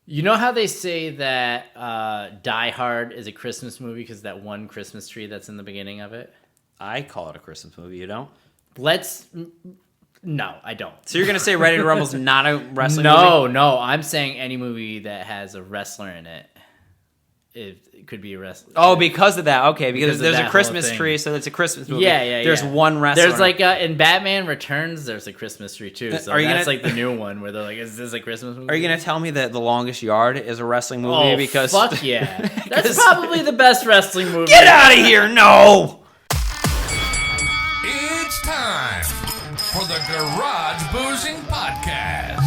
You know how they say that Die Hard is a Christmas movie because that one Christmas tree that's in the beginning of it? I call it a Christmas movie. You don't? No, I don't. So you're going to say Ready to Rumble's not a wrestling movie? No. I'm saying any movie that has a wrestler in it. It could be a wrestler. Oh, because of that. Okay, because there's a Christmas thing. tree, so it's a Christmas movie. Yeah. There's one wrestler. There's like in Batman Returns, there's a Christmas tree too. So that's like the new one where they're like, "Is this a Christmas movie?" Are you gonna tell me that The Longest Yard is a wrestling movie? Because fuck yeah, that's probably the best wrestling movie. Get out of here! No. It's time for the Garage Boozing Podcast.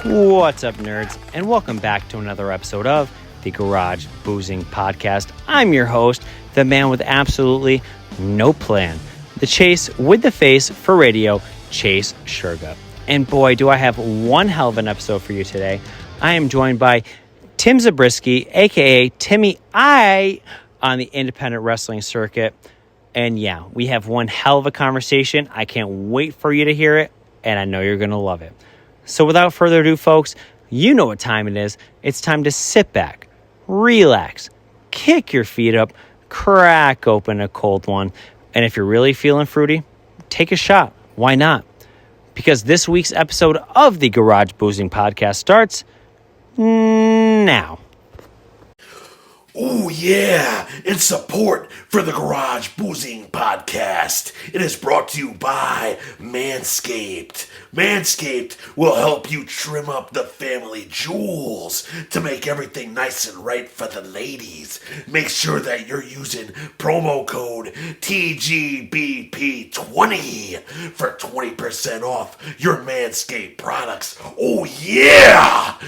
What's up, nerds? And welcome back to another episode of the Garage Boozing Podcast. I'm your host, the man with absolutely no plan, the Chase with the face for radio, Chase Sherga. And boy, do I have one hell of an episode for you today. I am joined by Tim Zabriskie, aka Timmy Aiight, on the independent wrestling circuit. And yeah, we have one hell of a conversation. I can't wait for you to hear it, and I know you're going to love it. So without further ado, folks, you know what time it is. It's time to sit back, relax, kick your feet up, crack open a cold one, and if you're really feeling fruity, take a shot. Why not? Because this week's episode of the Garage Boozing Podcast starts now. Oh yeah, in support for the Garage Boozing Podcast, it is brought to you by Manscaped. Manscaped will help you trim up the family jewels to make everything nice and right for the ladies. Make sure that you're using promo code TGBP20 for 20% off your Manscaped products. Oh yeah!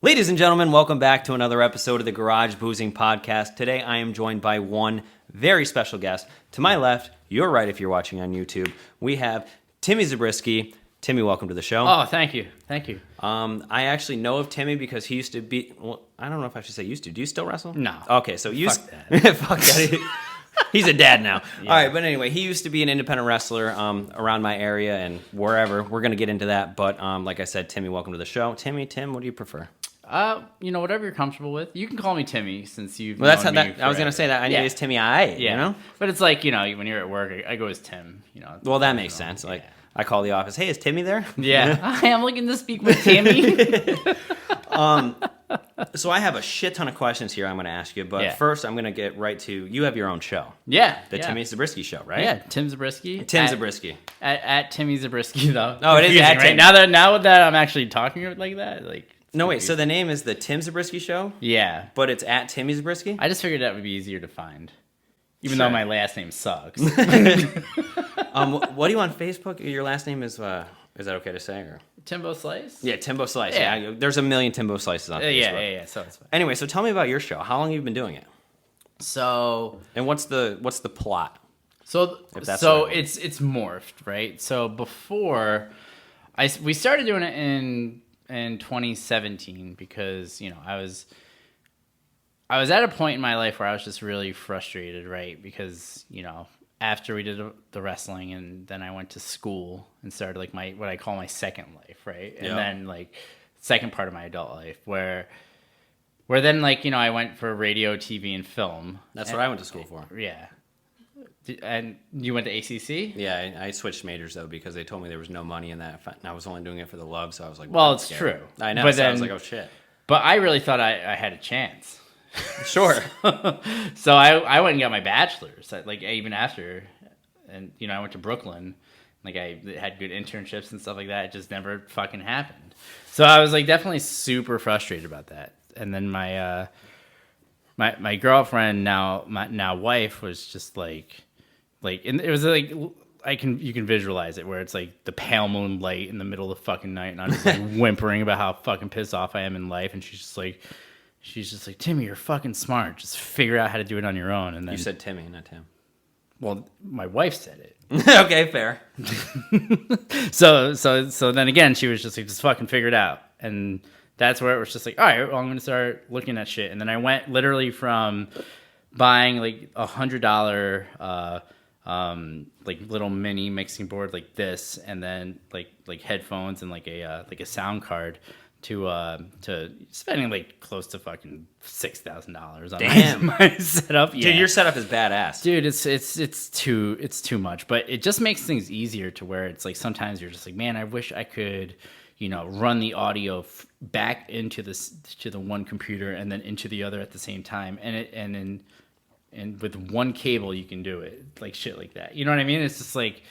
Ladies and gentlemen, welcome back to another episode of the Garage Boozing Podcast. Today I am joined by one very special guest. To my left, your right if you're watching on YouTube, we have Timmy Zabriskie. Timmy, welcome to the show. Oh, thank you. I actually know of Timmy because he used to be, well, I don't know if I should say used to. Do you still wrestle? No. Okay, so Fuck that. Fuck that. He's a dad now. Yeah. All right, but anyway, he used to be an independent wrestler around my area and wherever. We're going to get into that, but like I said, Timmy, welcome to the show. Tim, what do you prefer? Whatever you're comfortable with. You can call me Timmy since you've Well, that's known how me that. I was gonna say that. I need is Timmy Aiight. Yeah. You know. But it's like, when you're at work, I go as Tim. Well, that makes sense. Like I call the office. Hey, is Timmy there? Yeah. Hi, I'm looking to speak with Timmy. So I have a shit ton of questions here I'm going to ask you, but first I'm going to get right to you have your own show. Yeah. The Timmy Zabriskie show, right? Yeah, Tim Zabriskie. Zabriskie. At Timmy Zabriskie, though. Oh, it is at right? Tim. Now that I'm actually talking like that, like. No, wait. So the name is the Tim Zabriskie Show? Yeah. But it's at Timmy Zabriskie? I just figured that would be easier to find. Even though my last name sucks. What do you on Facebook? Your last name is that okay to say? Or? Timbo Slice? Yeah, Timbo Slice. Yeah. There's a million Timbo Slices on Facebook. Yeah. So it's fine. Anyway, so tell me about your show. How long have you been doing it? So. And what's the plot? So it's morphed, right? So before, we started doing it in 2017 because I was at a point in my life where I was just really frustrated, right? Because after we did the wrestling and then I went to school and started like what I call my second life, right? And then like second part of my adult life where then like I went for radio, TV, and film. That's what I went to school for. Yeah. And you went to ACC? Yeah, I switched majors, though, because they told me there was no money in that. And I was only doing it for the love, so I was like, well, it's true. I know, but so I was like, oh, shit. But I really thought I had a chance. Sure. So I went and got my bachelor's, like, even after. And, I went to Brooklyn. Like, I had good internships and stuff like that. It just never fucking happened. So I was, like, definitely super frustrated about that. And then my girlfriend, now wife, was just like, and it was like you can visualize it where it's like the pale moonlight in the middle of the fucking night, and I'm just like whimpering about how fucking pissed off I am in life, and she's just like, Timmy, you're fucking smart. Just figure out how to do it on your own. And then you said Timmy, not Tim. Well, my wife said it. Okay, fair. So then again, she was just like, just fucking figure it out, and that's where it was just like, all right, well, I'm gonna start looking at shit, and then I went literally from buying like $100 like little mini mixing board like this, and then like headphones and like a sound card to spending like close to fucking $6,000 on my setup. Yeah. Dude, your setup is badass. Dude, it's too much, but it just makes things easier to where it's like sometimes you're just like, man, I wish I could, run the audio back into the one computer and then into the other at the same time, and with one cable you can do it, like shit like that. You know what I mean? It's just like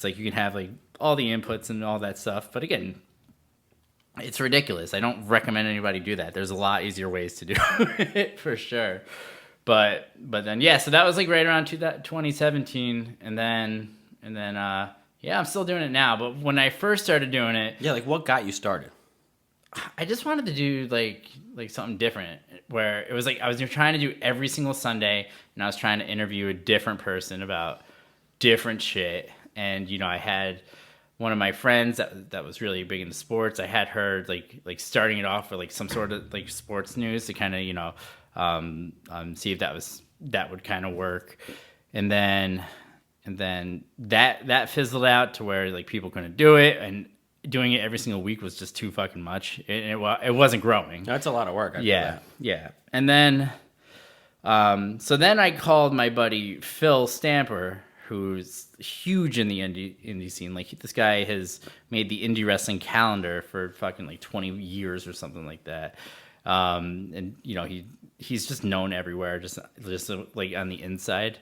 you can have like all the inputs and all that stuff, but again, it's ridiculous. I don't recommend anybody do that. There's a lot easier ways to do it for sure. But then yeah, so that was like right around 2017, and then yeah, I'm still doing it now. But when I first started doing it, yeah, like what got you started? I just wanted to do like something different, where it was like I was trying to do every single Sunday, and I was trying to interview a different person about different shit. And I had one of my friends that was really big into sports. I had her like starting it off with like some sort of like sports news to kind of see if that would kind of work, and then that fizzled out to where like people couldn't do it, and doing it every single week was just too fucking much. It wasn't growing. That's a lot of work. Yeah. And then so then I called my buddy Phil Stamper, who's huge in the indie scene. Like, this guy has made the indie wrestling calendar for fucking like 20 years or something like that. And he's just known everywhere, just like on the inside.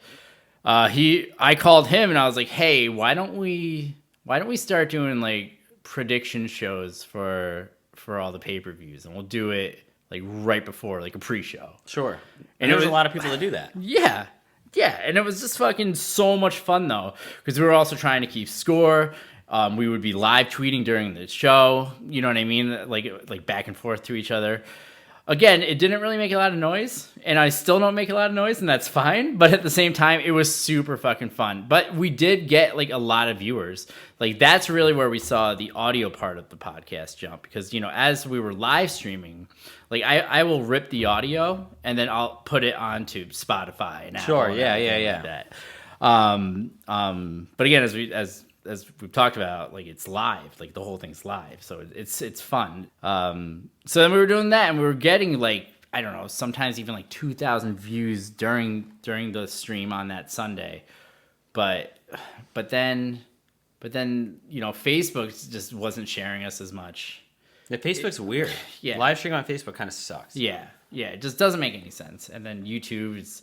I called him and I was like, hey, why don't we start doing like prediction shows for all the pay-per-views, and we'll do it like right before, like a pre-show. Sure. And there's a lot of people that do that. Yeah, and it was just fucking so much fun though, because we were also trying to keep score. We would be live tweeting during the show, you know what I mean, like back and forth to each other. Again, it didn't really make a lot of noise, and I still don't make a lot of noise, and that's fine. But at the same time, it was super fucking fun. But we did get like a lot of viewers. Like, that's really where we saw the audio part of the podcast jump, because as we were live streaming, like I will rip the audio and then I'll put it onto Spotify and Apple. Sure, and yeah. Like that. But again, as we've talked about, like, it's live, like the whole thing's live, so it's fun. So then we were doing that, and we were getting like, I don't know, sometimes even like 2,000 views during the stream on that Sunday. But then Facebook just wasn't sharing us as much. Yeah, Facebook's weird. Yeah, live streaming on Facebook kind of sucks. Yeah, it just doesn't make any sense. And then YouTube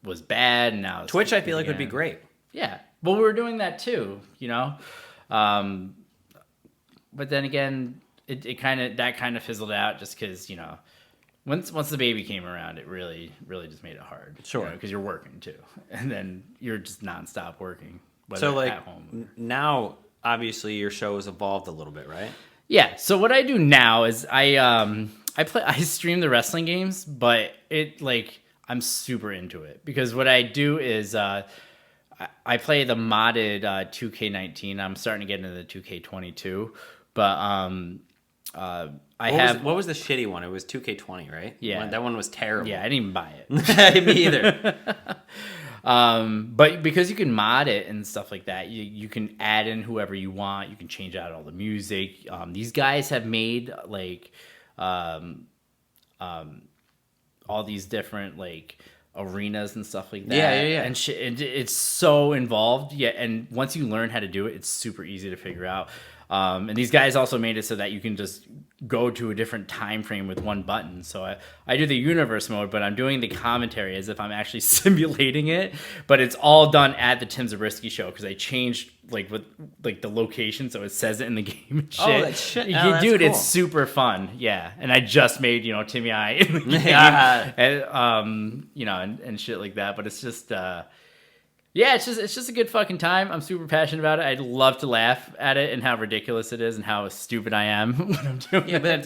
was bad, and now Twitch, I feel like would be great. Yeah. Well, we were doing that too, but then again, it kind of fizzled out, just because once the baby came around, it really just made it hard. Sure, because you're working too, and then you're just nonstop working. So like at home now, obviously your show has evolved a little bit, right? Yeah. So what I do now is I stream the wrestling games, but I'm super into it, because what I do is I play the modded 2K19. I'm starting to get into the 2K22, but what was the shitty one? It was 2K20, right? Yeah, that one was terrible. Yeah, I didn't even buy it. Me either. But because you can mod it and stuff like that, you can add in whoever you want. You can change out all the music. These guys have made like all these different like arenas and stuff like that. Yeah. And it's so involved. Yeah, and once you learn how to do it, it's super easy to figure out. And these guys also made it so that you can just go to a different time frame with one button. So I do the universe mode, but I'm doing the commentary as if I'm actually simulating it. But it's all done at the Tim Zabriskie show, because I changed the location so it says it in the game and shit. Oh, that shit! Dude, that's cool. It's super fun. Yeah, and I just made Timmy Aiight in the game, and shit like that. But it's just. Yeah, it's just a good fucking time. I'm super passionate about it. I'd love to laugh at it and how ridiculous it is and how stupid I am when I'm doing it. Yeah, but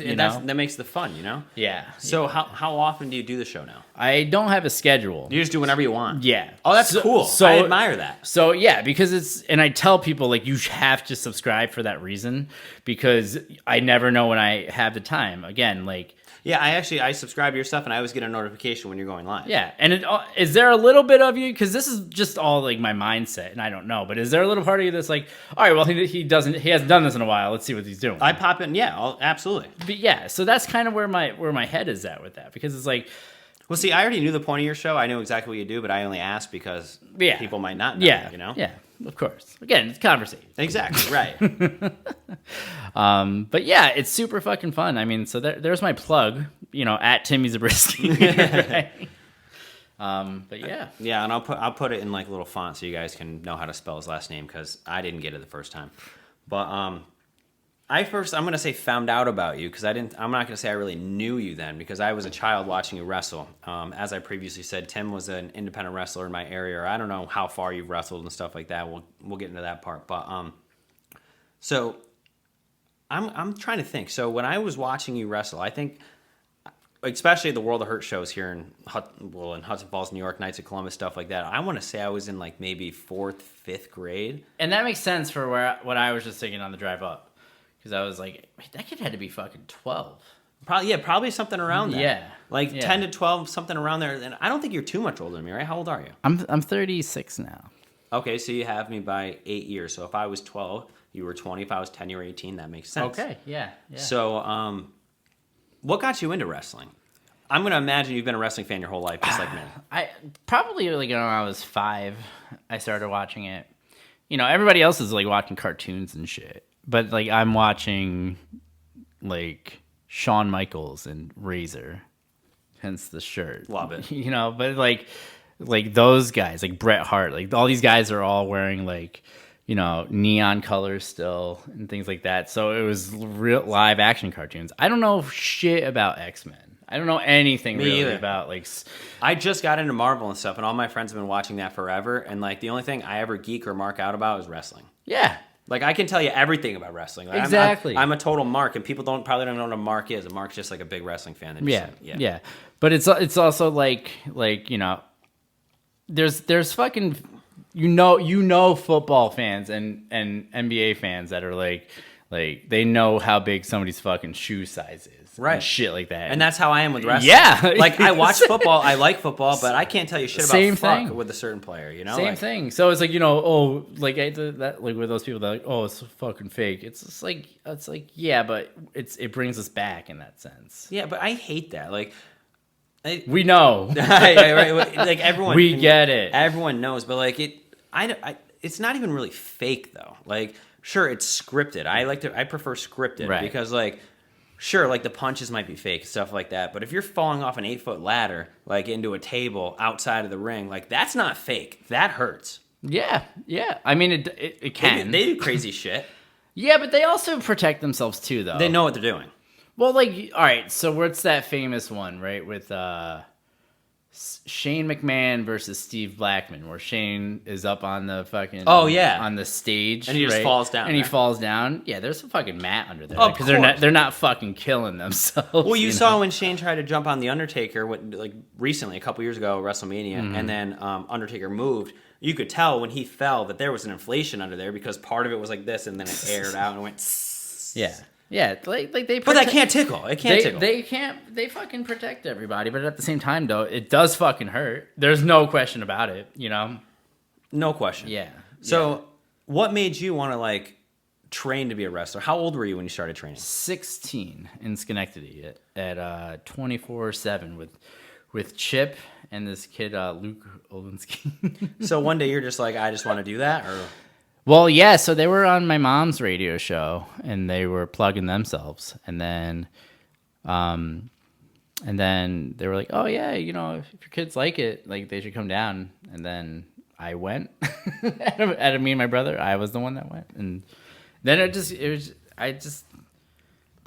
that makes the fun, Yeah. So how often do you do the show now? I don't have a schedule. You just do whenever you want? Yeah. Oh, that's cool. So I admire that. So, yeah, because and I tell people, like, you have to subscribe for that reason, because I never know when I have the time. Again, like... Yeah, I subscribe to your stuff, and I always get a notification when you're going live. Yeah, and is there a little bit of you, because this is just all like my mindset, and I don't know, but is there a little part of you that's like, all right, well he hasn't done this in a while, let's see what he's doing. I pop in, absolutely. But yeah, so that's kind of where my head is at with that, because it's like, well, see, I already knew the point of your show. I knew exactly what you do, but I only asked because people might not know. Yeah, you know. Yeah, of course. Again, it's conversation. Exactly right. But yeah, it's super fucking fun. I mean, so there's my plug. At Timmy Zabriskie. Right? But yeah. Yeah, and I'll put it in like little font so you guys can know how to spell his last name, because I didn't get it the first time. But I'm gonna say found out about you, because I'm not gonna say I really knew you then, because I was a child watching you wrestle. As I previously said, Tim was an independent wrestler in my area. I don't know how far you've wrestled and stuff like that. We'll get into that part. But so I'm trying to think. So when I was watching you wrestle, I think, especially the World of Hurt shows here in Hudson Falls, New York, Knights of Columbus, stuff like that, I want to say I was in like maybe 4th, 5th grade. And that makes sense for what I was just thinking on the drive up. Because I was like, that kid had to be fucking 12. Probably something around there. Yeah. Like 10 to 12, something around there. And I don't think you're too much older than me, right? How old are you? I'm 36 now. Okay, so you have me by 8 years. So if I was 12, you were 20. If I was 10, you were 18. That makes sense. Okay, yeah. So what got you into wrestling? I'm going to imagine you've been a wrestling fan your whole life, just like me. I probably, like, when I was 5, I started watching it. Everybody else is, like, watching cartoons and shit. But, like, I'm watching, like, Shawn Michaels and Razor, hence the shirt. Love it. But, like those guys, like Bret Hart, like, all these guys are all wearing, like, neon colors still and things like that. So it was real live action cartoons. I don't know shit about X-Men. I don't know anything really about, like... I just got into Marvel and stuff, and all my friends have been watching that forever, and, like, the only thing I ever geek or mark out about is wrestling. Yeah. Like, I can tell you everything about wrestling. Like, exactly. I'm a total mark, and people probably don't know what a mark is. A mark's just like a big wrestling fan. Yeah. But it's also like there's fucking football fans and NBA fans that are like they know how big somebody's fucking shoe size is. Right. And shit like that. And that's how I am with wrestling. Yeah. Like, I watch football, I like football, but I can't tell you shit about thing with a certain player, Same thing. So it's like, like with those people that are like, oh, it's fucking fake. It's like, yeah, but it brings us back in that sense. Yeah, but I hate that. Like, we know. Right, like, everyone. We get it. Everyone knows, but like it's not even really fake though. Like, sure, it's scripted. I prefer scripted, right, because like, sure, like the punches might be fake, stuff like that. But if you're falling off an 8-foot ladder, like into a table outside of the ring, like, that's not fake. That hurts. Yeah. I mean, it can. They do crazy shit. Yeah, but they also protect themselves too, though. They know what they're doing. Well, like, all right, so what's that famous one, right, with Shane McMahon versus Steve Blackman, where Shane is up on the fucking on the stage, and he just falls down, and he falls down. Yeah, there's a fucking mat under there, because they're not fucking killing themselves. Well, you saw when Shane tried to jump on the Undertaker, like recently, a couple years ago, WrestleMania, and then Undertaker moved. You could tell when he fell that there was an inflation under there, because part of it was like this, and then it aired out and went. Yeah, like they. But that can't tickle. It can't tickle. They can't. They fucking protect everybody, but at the same time, though, it does fucking hurt. There's no question about it. No question. Yeah. So, what made you want to like train to be a wrestler? How old were you when you started training? 16 in Schenectady at 24/7 with Chip and this kid Luke Olinsky. So one day you're just like, I just want to do that, or. Well, yeah, so they were on my mom's radio show, and they were plugging themselves, and then they were like, "Oh yeah, if your kids like it, like they should come down." And then I went. Out of me and my brother, I was the one that went, and then they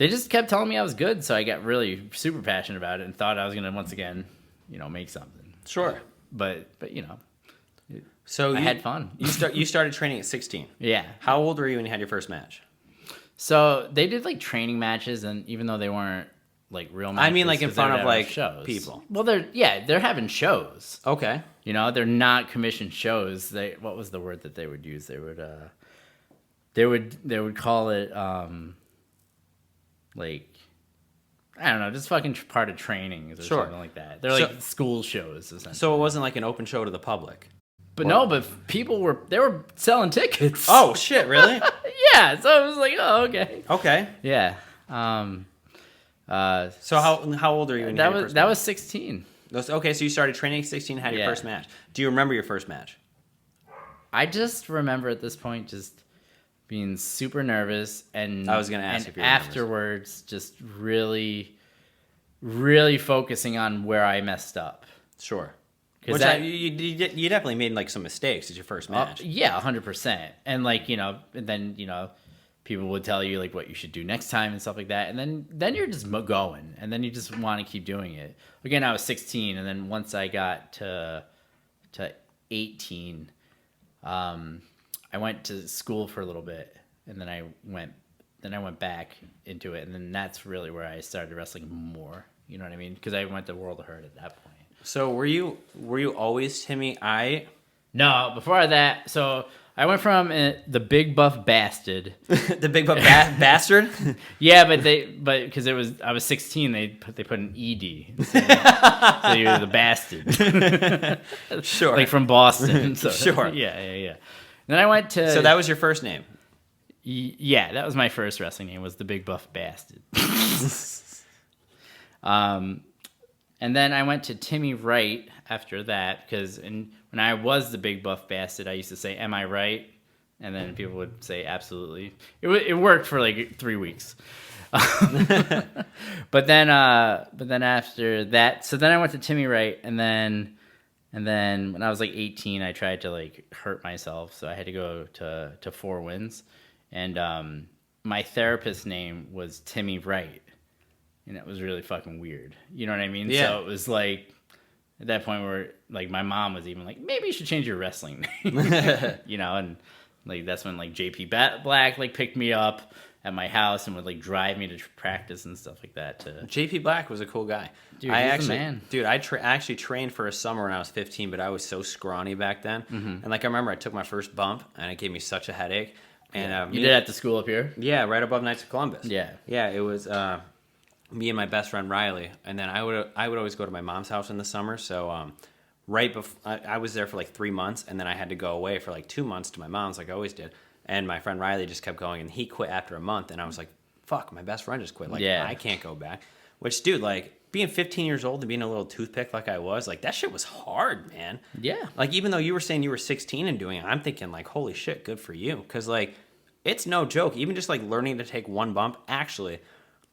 just kept telling me I was good, so I got really super passionate about it and thought I was gonna once again, make something. Sure, but So I had fun. You started training at 16. Yeah. How old were you when you had your first match? So they did like training matches, and even though they weren't like real matches, I mean, like in front of like shows. People. Well, they're having shows. Okay. They're not commissioned shows. What was the word that they would use? They would call it like I don't know, just fucking part of trainings or something like that. They're like school shows, essentially. So it wasn't like an open show to the public. But but people were selling tickets. Oh shit, really? Yeah, so I was like, oh, okay. Okay. Yeah. So how old are you when you had your first that match? was 16. Okay, so you started training at 16, had your first match. Do you remember your first match? I just remember at this point just being super nervous, and I was going to ask if you were afterwards just really, really focusing on where I messed up. Sure. Which you definitely made like some mistakes at your first match. Yeah, 100%. And like, and then, people would tell you like what you should do next time and stuff like that. And then you're just going, and then you just want to keep doing it. Again, I was 16, and then once I got to 18, I went to school for a little bit, and then I went back into it, and then that's really where I started wrestling more. You know what I mean? Because I went to World of Hurt at that point. So were you always Timmy Aiight? No, before that, so I went from the big buff bastard. The big buff bastard? Yeah, but because I was 16, they put an ED. So you're the bastard. Sure. Like from Boston. So, sure. Yeah. Then I went to. So that was your first name? Yeah, that was my first wrestling name. Was the big buff bastard. And then I went to Timmy Aiight after that, because when I was the big buff bastard, I used to say, "Am I right?" And then people would say, "Absolutely." It worked for like 3 weeks. But then after that, so then I went to Timmy Aiight, and then when I was like 18, I tried to like hurt myself, so I had to go to Four Winds, and my therapist's name was Timmy Aiight. And it was really fucking weird. You know what I mean? Yeah. So it was like, at that point where, like, my mom was even like, maybe you should change your wrestling name. And, like, that's when, like, JP Black, like, picked me up at my house and would, like, drive me to practice and stuff like that. JP Black was a cool guy. Dude, he's the man. Dude, I actually trained for a summer when I was 15, but I was so scrawny back then. Mm-hmm. And, like, I remember I took my first bump, and it gave me such a headache. And you did it at the school up here? Yeah, right above Knights of Columbus. Yeah. Yeah, it was... me and my best friend Riley, and then I would always go to my mom's house in the summer. So right before I was there for like 3 months, and then I had to go away for like 2 months to my mom's, like I always did. And my friend Riley just kept going, and he quit after a month. And I was like, "Fuck, my best friend just quit. Like, I can't go back." Which, dude, like being 15 years old and being a little toothpick like I was, like that shit was hard, man. Yeah. Like even though you were saying you were 16 and doing it, I'm thinking like, holy shit, good for you, because like it's no joke. Even just like learning to take one bump, actually.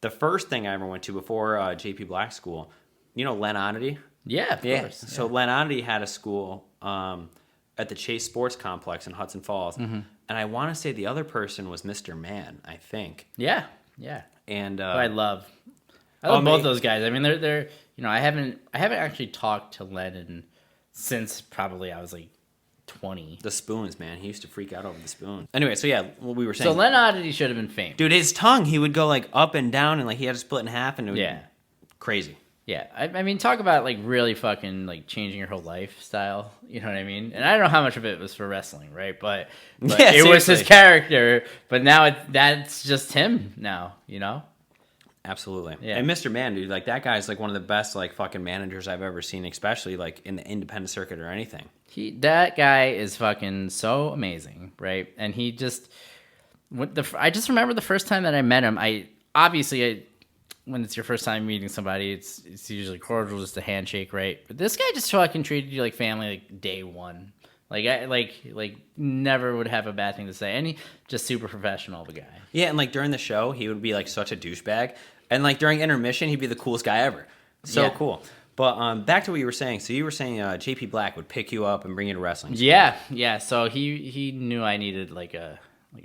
The first thing I ever went to before JP Black School, Len Oddity? Yeah, of course. Yeah. So Len Oddity had a school at the Chase Sports Complex in Hudson Falls. Mm-hmm. And I want to say the other person was Mr. Man, I think. Yeah. And I love both those guys. I mean, they're I haven't actually talked to Len since probably I was like 20. The spoons, man. He used to freak out over the spoon. Anyway, so yeah, what we were saying. So Len Oddity should have been famous. Dude, his tongue, he would go like up and down, and like he had to split in half, and it was crazy. Yeah, I mean, talk about like really fucking like changing your whole lifestyle. You know what I mean? And I don't know how much of it was for wrestling, right? But yeah, it was his character. But now that's just him now. Absolutely. Yeah. And Mr. Man, dude, like that guy's like one of the best like fucking managers I've ever seen, especially like in the independent circuit or anything. That guy is fucking so amazing, right? And he just I just remember the first time that I met him. When it's your first time meeting somebody, it's usually cordial, just a handshake, right? But this guy just fucking treated you like family, like day one. Like never would have a bad thing to say, and he just super professional of a guy. Yeah, and like during the show, he would be like such a douchebag, and like during intermission, he'd be the coolest guy ever. So cool. But back to what you were saying. So you were saying JP Black would pick you up and bring you to wrestling school. Yeah. So he knew I needed like a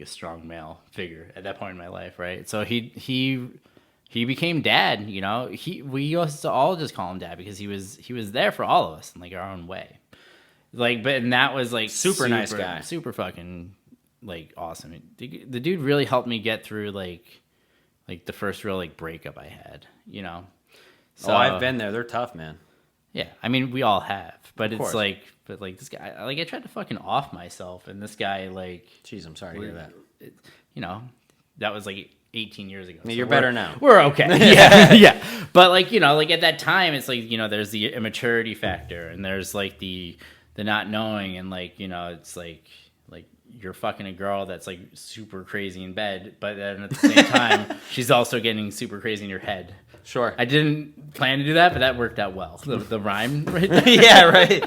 strong male figure at that point in my life, right? So he became dad. We used to all just call him dad because he was there for all of us in like our own way. And that was like super nice guy, super fucking like awesome. The dude really helped me get through like the first real like breakup I had. So I've been there. They're tough, man. Yeah, I mean we all have, but it's like, this guy, like I tried to fucking off myself, and this guy like, jeez, I'm sorry to hear that. that was like 18 years ago. So you're better now. We're okay. Yeah. Yeah. But like, you know, like at that time, it's like, you know, there's the immaturity factor and there's like the not knowing. And like, you know, it's like you're fucking a girl that's like super crazy in bed, but then at the same time, she's also getting super crazy in your head. Sure. I didn't plan to do that, but that worked out well. The rhyme right there. Yeah, right.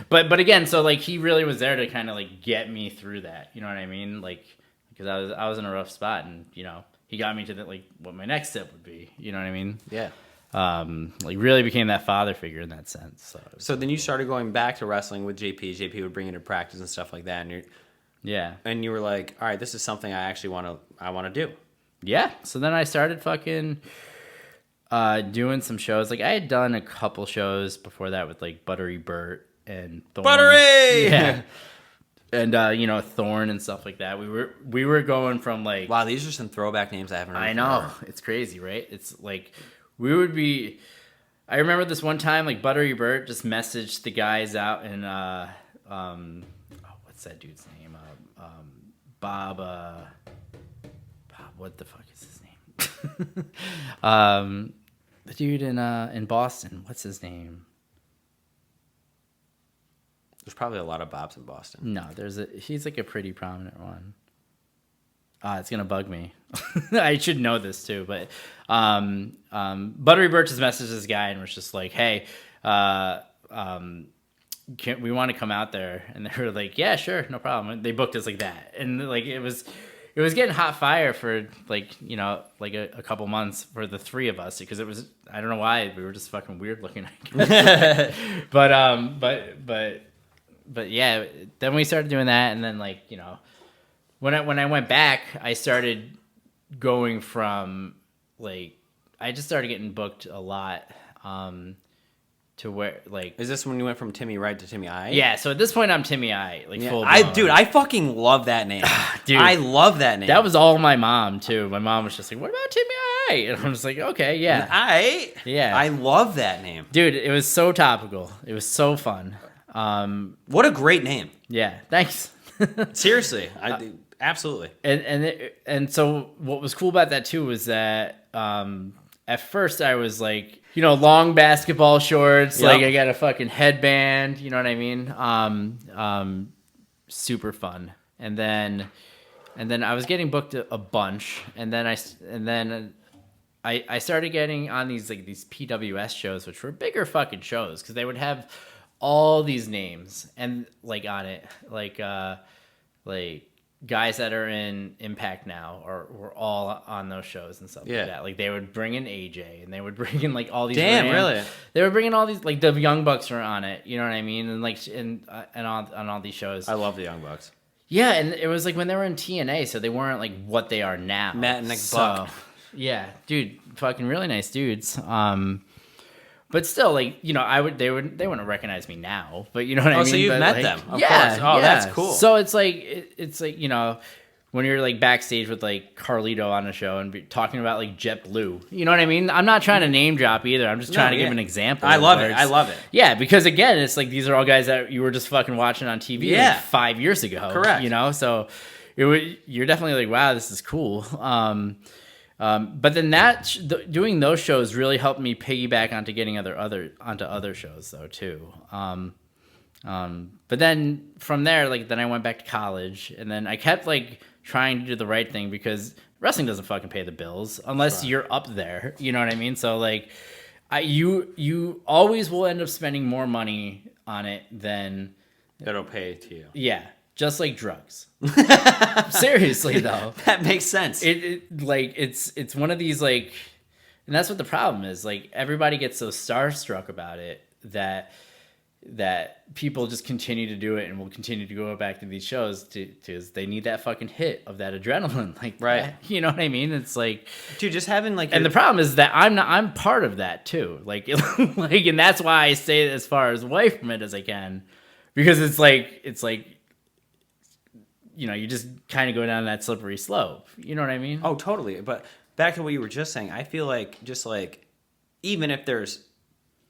But again, so like he really was there to kind of like get me through that. You know what I mean? Like, because I was in a rough spot, and you know, he got me to like what my next step would be. You know what I mean? Yeah. Like really became that father figure in that sense. So then you started going back to wrestling with JP. JP would bring you to practice and stuff like that, and you were like, all right, this is something I actually want to do. Yeah. So then I started fucking doing some shows. Like I had done a couple shows before that with like Buttery Burt and Thorn. Buttery! Yeah. And you know, Thorn and stuff like that. We were going from like, wow, these are some throwback names I haven't heard. I know. It's crazy, right? It's like we would be. I remember this one time, like Buttery Burt just messaged the guys out in what's that dude's name? Bob. What the fuck is his name? The dude in Boston. What's his name? There's probably a lot of Bobs in Boston. No, he's like a pretty prominent one. It's gonna bug me. I should know this too, but Buttery Burt just messaged this guy and was just like, "Hey, we want to come out there?" And they were like, "Yeah, sure, no problem." And they booked us like that, and like it was getting hot fire for like, you know, like a couple months for the three of us, because it was, I don't know why, we were just fucking weird looking, I guess. but yeah, then we started doing that, and then like, you know, when I went back, I started going from like, I just started getting booked a lot to where like, is this when you went from Timmy Aiight to Timmy Aiight? Yeah, so at this point I'm Timmy Aiight, like full blown. I fucking love that name. Dude, I love that name. That was all my mom too. My mom was just like, "What about Timmy Aiight?" And I'm just like, "Okay, yeah, Aiight." Yeah, I love that name, dude. It was so topical. It was so fun. What a great name. Yeah, thanks. Seriously, absolutely. And so what was cool about that too was that at first I was like, you know, long basketball shorts, like I got a fucking headband, you know what I mean? Super fun. And then I was getting booked a bunch, and then I started getting on these PWS shows, which were bigger fucking shows, because they would have all these names and like on it, like guys that are in Impact now were all on those shows and stuff like that. Like they would bring in AJ, and they would bring in like all these. Damn, really? They were bringing all these, like the Young Bucks were on it. You know what I mean? And like on all these shows. I love the Young Bucks. Yeah, and it was like when they were in TNA, so they weren't like what they are now. Matt and Nick Buck. Yeah, dude, fucking really nice dudes. But still, like, you know, they wouldn't recognize me now, but you know what I mean? Oh, so you've met them, of course. Oh, that's cool. So it's like, you know, when you're like backstage with like Carlito on a show and talking about like JetBlue, you know what I mean? I'm not trying to name drop either. I'm just trying to give an example. I love it. Yeah, because again, it's like these are all guys that you were just fucking watching on TV like 5 years ago. Correct. You know, so you're definitely like, wow, this is cool. But then doing those shows really helped me piggyback onto getting onto other shows though too. But then from there, like then I went back to college, and then I kept like trying to do the right thing, because wrestling doesn't fucking pay the bills unless you're up there. You know what I mean? So like, you always will end up spending more money on it than it'll pay to you. Yeah. Just like drugs. Seriously though. That makes sense. It's one of these like, and that's what the problem is. Like everybody gets so starstruck about it that people just continue to do it and will continue to go back to these shows because they need that fucking hit of that adrenaline. Like, right. You know what I mean? It's like, dude, just having like, and the problem is that I'm part of that too. Like, and that's why I stay as far away from it as I can, because it's like, you know, you just kind of go down that slippery slope. You know what I mean? Oh, totally. But back to what you were just saying, I feel like just like, even if there's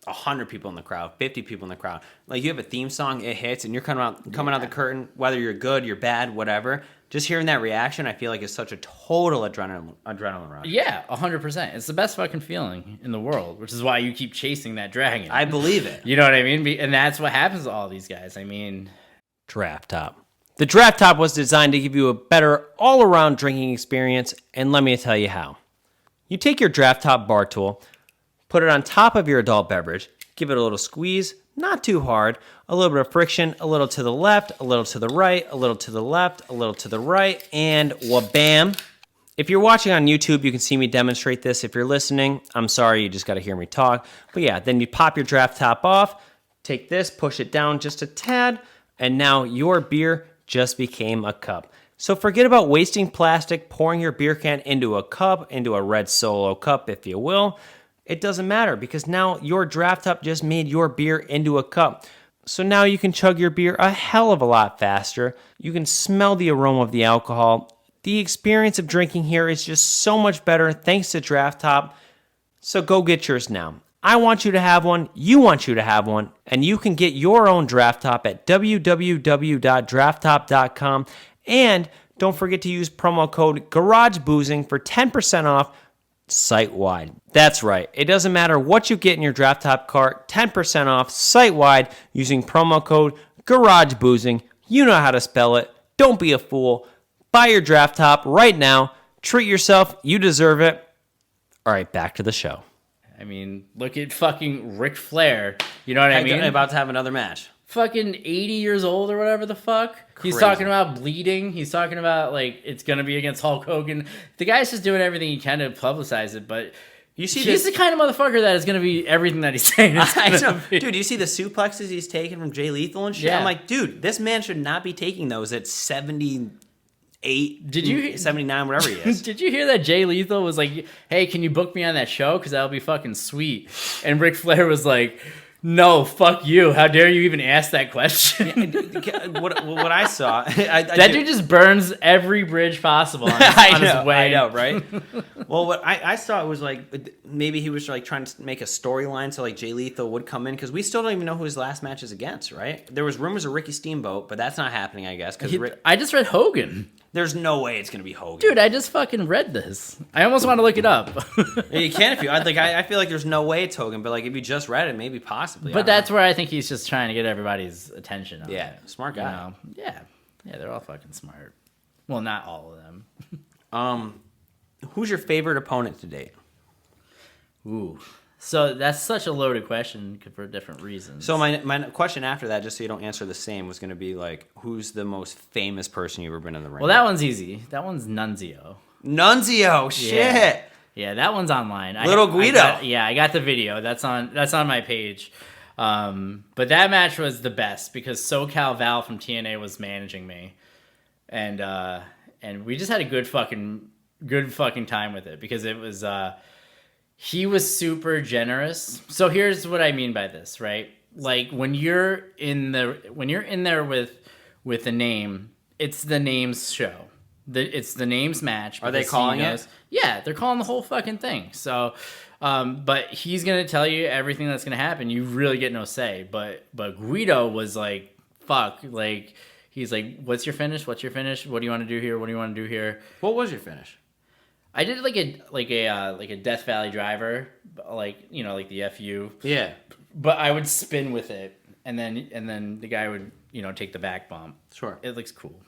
100 people in the crowd, 50 people in the crowd, like you have a theme song, it hits, and you're coming out the curtain, whether you're good, you're bad, whatever. just hearing that reaction, I feel like it's such a total adrenaline rush. Yeah, 100%. It's the best fucking feeling in the world, which is why you keep chasing that dragon. I believe it. You know what I mean? And that's what happens to all these guys. I mean... Draft Top. The Draft Top was designed to give you a better all-around drinking experience, and let me tell you how. You take your Draft Top bar tool, put it on top of your adult beverage, give it a little squeeze, not too hard, a little bit of friction, a little to the left, a little to the right, a little to the left, a little to the right, and wha-bam. If you're watching on YouTube, you can see me demonstrate this. If you're listening, I'm sorry, you just got to hear me talk. But yeah, then you pop your Draft Top off, take this, push it down just a tad, and now your beer just became a cup. So forget about wasting plastic, pouring your beer can into a cup, into a red Solo cup, if you will. It doesn't matter because now your Draft Top just made your beer into a cup. So now you can chug your beer a hell of a lot faster. You can smell the aroma of the alcohol. The experience of drinking here is just so much better thanks to Draft Top. So go get yours now. I want you to have one, you want you to have one, and you can get your own Draft Top at www.drafttop.com. And don't forget to use promo code GarageBoozing for 10% off site-wide. That's right. It doesn't matter what you get in your Draft Top cart, 10% off site-wide using promo code GarageBoozing. You know how to spell it. Don't be a fool. Buy your Draft Top right now. Treat yourself. You deserve it. All right, back to the show. I mean, look at fucking Ric Flair. You know what I mean? About to have another match. Fucking 80 years old or whatever the fuck. Crazy. He's talking about bleeding. He's talking about, like, it's going to be against Hulk Hogan. The guy's just doing everything he can to publicize it, but he's the kind of motherfucker that is going to be everything that he's saying. I know. Dude, you see the suplexes he's taking from Jay Lethal and shit? Yeah. I'm like, dude, this man should not be taking those at 78, Did you 79, whatever he is. Did you hear that Jay Lethal was like, hey, can you book me on that show? Because that'll be fucking sweet. And Ric Flair was like, no, fuck you. How dare you even ask that question? What I saw... that dude just burns every bridge possible on his way. I know, right? Well, what I saw was like, maybe he was like trying to make a storyline so like Jay Lethal would come in, because we still don't even know who his last match is against, right? There was rumors of Ricky Steamboat, but that's not happening, I guess. I just read Hogan. There's no way it's going to be Hogan. Dude, I just fucking read this. I almost want to look it up. You can if you... I feel like there's no way it's Hogan, but like if you just read it, maybe possibly. But that's where I think he's just trying to get everybody's attention on it. Smart guy. You know? Yeah, they're all fucking smart. Well, not all of them. Who's your favorite opponent to date? Ooh. So that's such a loaded question for different reasons. So my question after that, just so you don't answer the same, was going to be like, who's the most famous person you've ever been in the ring? Well, that one's easy. That one's Nunzio. Nunzio, shit. Yeah, that one's online. Little Guido. I got the video. That's on my page. But that match was the best because SoCal Val from TNA was managing me, and we just had a good fucking time with it because it was. He was super generous. So here's what I mean by this, right? Like when you're in there with the name, it's the name's show. It's the name's match. Are they calling it? Yeah, they're calling the whole fucking thing. So, but he's gonna tell you everything that's gonna happen. You really get no say. But Guido was like, fuck, like he's like, what's your finish? What's your finish? What do you want to do here? What do you want to do here? What was your finish? I did like a Death Valley driver, like like the FU. Yeah. But I would spin with it, and then the guy would take the back bump. Sure. It looks cool.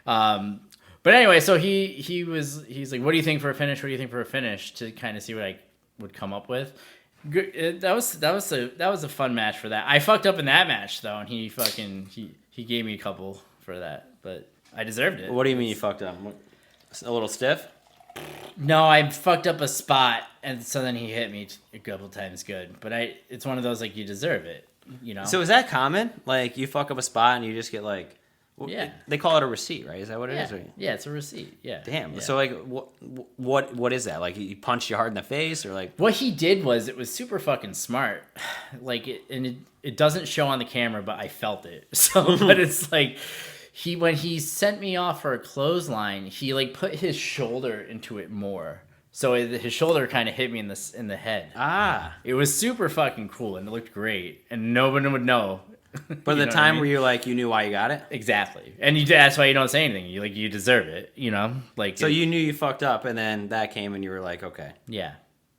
But anyway, so he's like, what do you think for a finish? What do you think for a finish? To kind of see what I would come up with. That was a fun match for that. I fucked up in that match though, and he gave me a couple for that, but I deserved it. What do you mean you fucked up? A little stiff? No, I fucked up a spot, and so then he hit me a couple times good. But it's one of those, like, you deserve it, So is that common? Like, you fuck up a spot and you just get, like... Yeah. They call it a receipt, right? Is that what it is? Or... Yeah, it's a receipt, yeah. Damn. Yeah. So, like, what is that? Like, he punched you hard in the face, or, like... What he did was, it was super fucking smart. Like, it doesn't show on the camera, but I felt it. So, but it's like... When he sent me off for a clothesline, he like put his shoulder into it more, so his shoulder kind of hit me in the head. Ah, it was super fucking cool and it looked great, and no one would know But the time where you're like, you knew why you got it? Exactly. And that's why you don't say anything. You deserve it, So you knew you fucked up, and then that came, and you were like, okay. Yeah.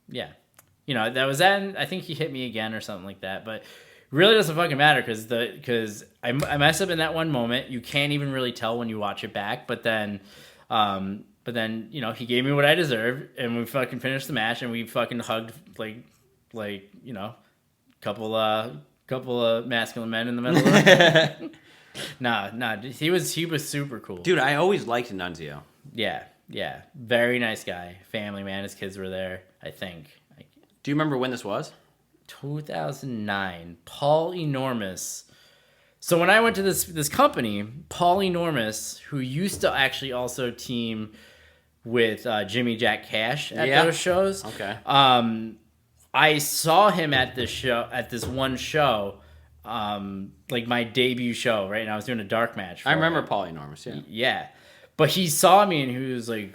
Yeah. That was that, and I think he hit me again or something like that, but really doesn't fucking matter because I messed up in that one moment. You can't even really tell when you watch it back, but then he gave me what I deserved, and we fucking finished the match, and we fucking hugged couple of masculine men in the middle of it. Nah, he was super cool. Dude, I always liked Nunzio. Yeah. Very nice guy. Family man. His kids were there, I think. Do you remember when this was? 2009. Paul Enormous. So when I went to this company, Paul Enormous, who used to actually also team with Jimmy Jack Cash at those shows. Okay. I saw him at this one show, my debut show, right? And I was doing a dark match. I remember Paul Enormous, yeah. Yeah. But he saw me and he was like,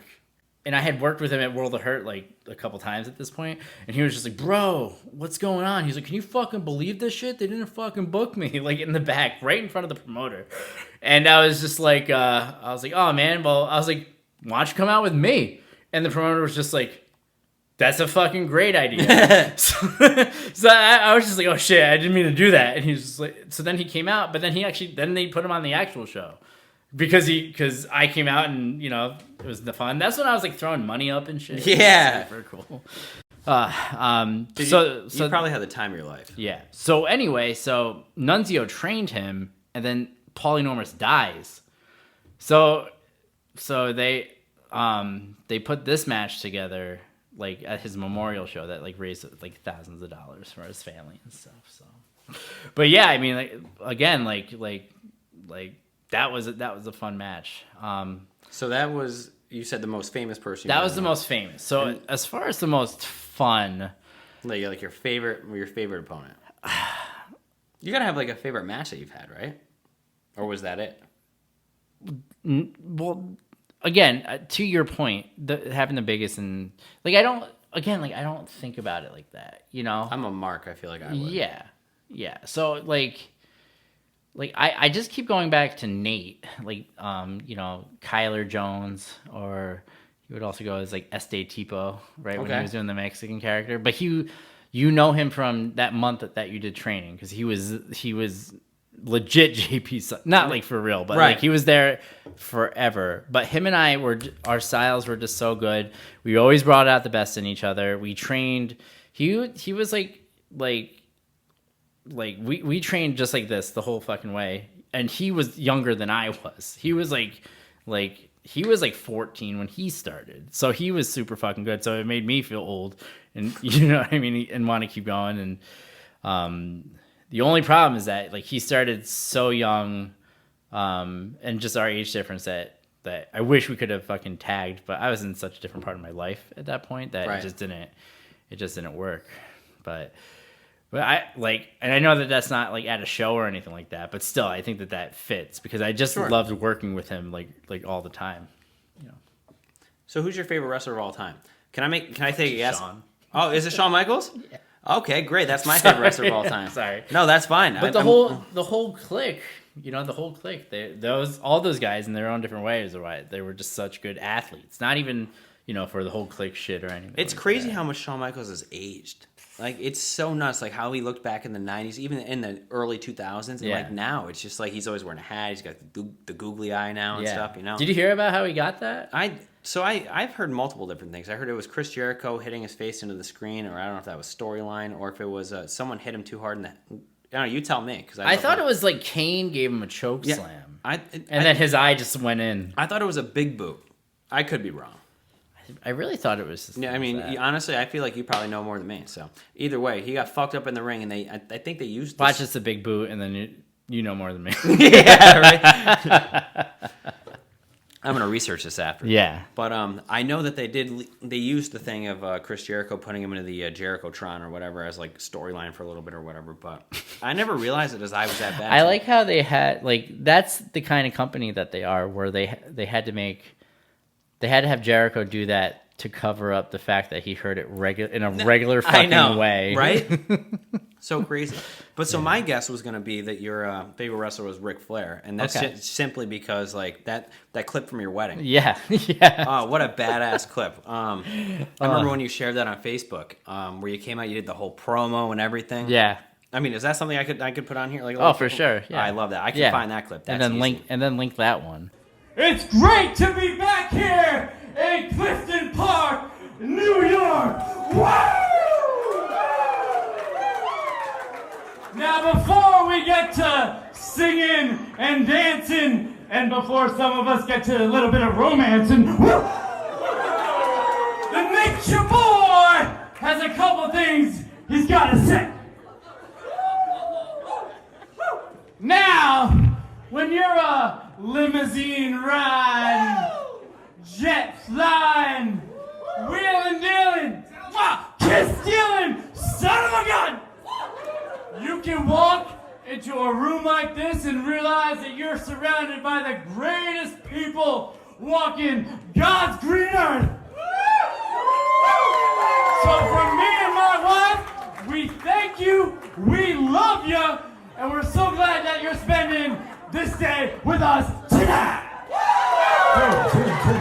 and I had worked with him at World of Hurt a couple times at this point, and he was just like, bro, what's going on? He's like, can you fucking believe this shit? They didn't fucking book me, in the back, right in front of the promoter. And I was just like, oh man, well, I was like, why don't you come out with me? And the promoter was just like, that's a fucking great idea. so I was just like, oh shit, I didn't mean to do that. And he was just like, so then he came out, but then they put him on the actual show. Because I came out and it was the fun. That's when I was throwing money up and shit. Yeah, super cool. You probably had the time of your life. Yeah. So anyway, Nunzio trained him, and then Paul Enormous dies. So they put this match together at his memorial show that raised thousands of dollars for his family and stuff. So, but yeah, I mean, again, that was a fun match. So that was, you said, the most famous person. That was the most famous. So as far as the most fun, your favorite opponent, you gotta have a favorite match that you've had, right? Or was that it? Well, again, to your point, having the biggest and I don't think about it like that. I'm a mark. I feel like I would. Yeah. So I just keep going back to Nate, Kyler Jones, or he would also go as Este Tipo, right? When he was doing the Mexican character. But you know him from that month that you did training, because he was legit JP, not for real, but right. He was there forever. But him and our styles were just so good. We always brought out the best in each other. We trained. He was we trained just like this the whole fucking way, and he was younger than I was. He was he was 14 when he started, so he was super fucking good. So it made me feel old, and you know what I mean, and want to keep going. And the only problem is that he started so young, and just our age difference that I wish we could have fucking tagged, but I was in such a different part of my life at that point that right. it just didn't work. But I and I know that that's not at a show or anything like that, but still, I think that fits because I just loved working with him all the time. So, who's your favorite wrestler of all time? Can I take a guess? Shawn. Oh, is it Shawn Michaels? Yeah. Okay, great. That's my favorite wrestler of all time. Sorry. No, that's fine. But the whole clique, all those guys in their own different ways are right. They were just such good athletes. Not even for the whole clique shit or anything. It's crazy how much Shawn Michaels has aged. It's so nuts, how he looked back in the 90s, even in the early 2000s, and now, it's just he's always wearing a hat, he's got the googly eye now and stuff, Did you hear about how he got that? I've heard multiple different things. I heard it was Chris Jericho hitting his face into the screen, or I don't know if that was storyline, or if it was someone hit him too hard in the... I don't know, you tell me. Cause I thought it was Kane gave him a choke slam, and then his eye just went in. I thought it was a big boot. I could be wrong. I really thought it was. Yeah, I mean, honestly, I feel like you probably know more than me. So either way, he got fucked up in the ring, and I think they used. Watch just a big boot, and then you know more than me. Yeah, right. I'm gonna research this after. Yeah, but I know that they used the thing of Chris Jericho putting him into the Jericho-tron or whatever as storyline for a little bit or whatever. But I never realized it as I was that bad. I like how they had that's the kind of company that they are, where they had to have Jericho do that to cover up the fact that he heard it in a regular fucking way. Right? So crazy. But so my guess was going to be that your favorite wrestler was Ric Flair, and that's simply because like that clip from your wedding. Yeah, yeah. Oh, what a badass clip. I remember when you shared that on Facebook, where you came out, you did the whole promo and everything. Yeah. I mean, is that something I could put on here? Like, oh, for sure. Yeah. I love that. I can find that clip. That's link that one. It's great to be back here in Clifton Park, New York. Woo! Now, before we get to singing and dancing, and before some of us get to a little bit of romancing, the Nature Boy has a couple things he's got to say. Now, when you're a limousine riding, jet flying, wheeling dealing, kiss stealing, son of a gun, you can walk into a room like this and realize that you're surrounded by the greatest people walking God's green earth. So from me and my wife, we thank you, we love you, and we're so glad that you're spending this day with us tonight.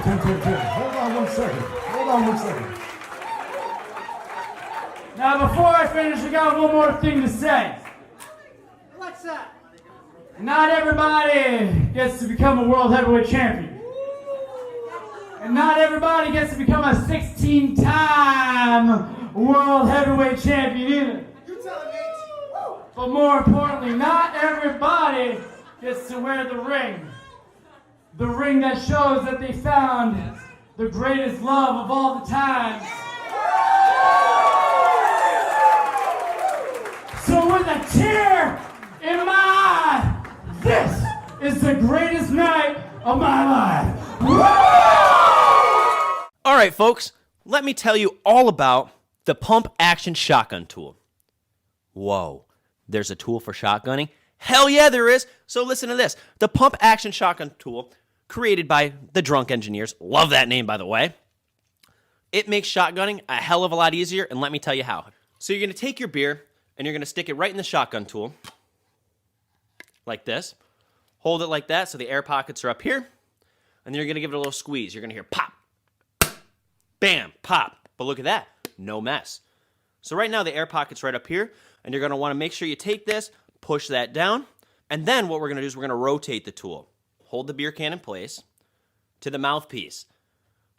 Tim. Hold on one second. Now, before I finish, I got one more thing to say. What's that? Not everybody gets to become a world heavyweight champion. And not everybody gets to become a 16-time world heavyweight champion either. You telling me? But more importantly, not everybody gets to wear the ring. The ring that shows that they found the greatest love of all the times. So with a tear in my eye, this is the greatest night of my life. All right, folks, let me tell you all about the pump action shotgun tool. Whoa, there's a tool for shotgunning? Hell yeah, there is. So listen to this. The pump action shotgun tool, created by the Drunk Engineers. Love that name, by the way. It makes shotgunning a hell of a lot easier, and let me tell you how. So you're going to take your beer, and you're going to stick it right in the shotgun tool, like this. Hold it like that so the air pockets are up here, and then you're going to give it a little squeeze. You're going to hear pop, bam, pop. But look at that, no mess. So right now the air pocket's right up here, and you're going to want to make sure you take this, push that down, and then what we're going to do is we're going to rotate the tool. Hold the beer can in place to the mouthpiece.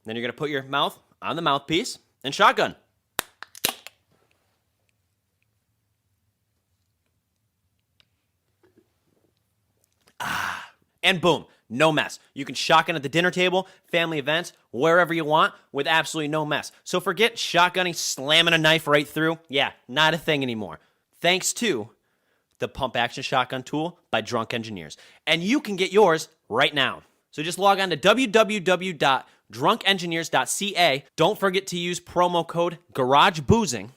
Then you're going to put your mouth on the mouthpiece and shotgun. And boom, no mess. You can shotgun at the dinner table, family events, wherever you want with absolutely no mess. So forget shotgunning, slamming a knife right through. Yeah, not a thing anymore. Thanks to the pump action shotgun tool by Drunk Engineers. And you can get yours right now. So just log on to www.drunkengineers.ca. Don't forget to use promo code GarageBoozing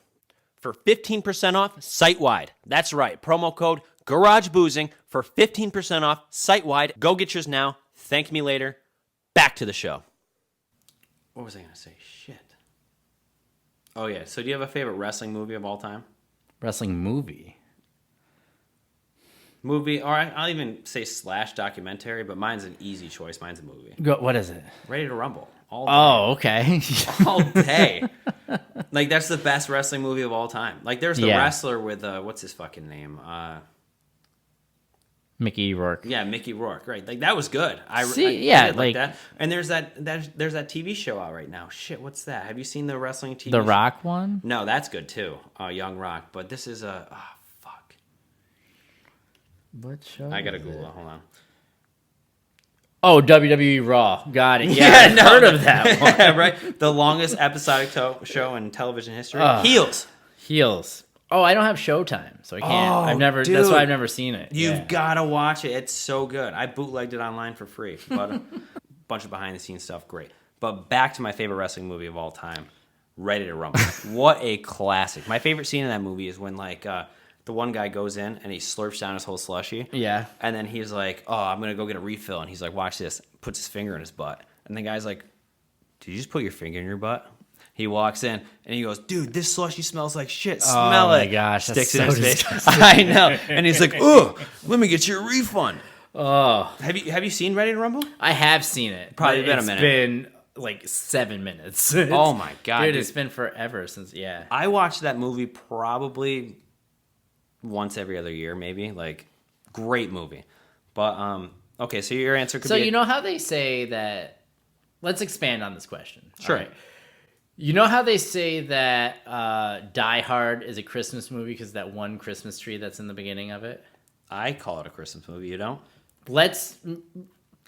for 15% off site-wide. That's right, promo code GarageBoozing for 15% off site-wide. Go get yours now. Thank me later. Back to the show. What was I going to say? Shit. Oh, yeah. So do you have a favorite wrestling movie of all time? Wrestling movie? Movie, or I'll even say slash documentary, but mine's an easy choice. Mine's a movie. What is it? Ready to Rumble. All day. Oh, okay. All day. Like, that's the best wrestling movie of all time. Like, there's the wrestler with, what's his fucking name? Mickey Rourke. Yeah, Mickey Rourke. Right. Like, that was good. I did like that. And there's that TV show out right now. Shit, what's that? Have you seen the wrestling TV The show? Rock one? No, that's good too. Young Rock. But this is fuck. What show? I gotta Google it. Hold on. Oh, WWE Raw. Got it. Yeah, I've heard of that one. Right? The longest episodic show in television history. Heels. Oh, I don't have Showtime, so I can't. Oh, That's why I've never seen it. You've gotta watch it. It's so good. I bootlegged it online for free. But a bunch of behind the scenes stuff. Great. But back to my favorite wrestling movie of all time, Ready to Rumble. What a classic. My favorite scene in that movie is when the one guy goes in and he slurps down his whole slushie. Yeah. And then he's like, oh, I'm going to go get a refill. And he's like, watch this. Puts his finger in his butt. And the guy's like, did you just put your finger in your butt? He walks in and he goes, "Dude, this slushy smells like shit. Smell it." Oh my gosh, that's Sticks it in so his face. I know. And he's like, "Oh, let me get you a refund." Oh, Have you seen Ready to Rumble? I have seen it. Probably but been a minute. It's been like 7 minutes. Oh my god, dude, it's been forever since. Yeah, I watched that movie probably once every other year, maybe. Like, great movie. But okay, so your answer could so be. you know how they say that. Let's expand on this question. Sure. All right. You know how they say that Die Hard is a Christmas movie because that one Christmas tree that's in the beginning of it? I call it a Christmas movie. You don't?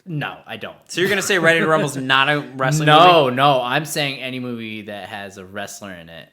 No, I don't. So you're gonna say Ready to Rumble's not a wrestling movie? No. I'm saying any movie that has a wrestler in it.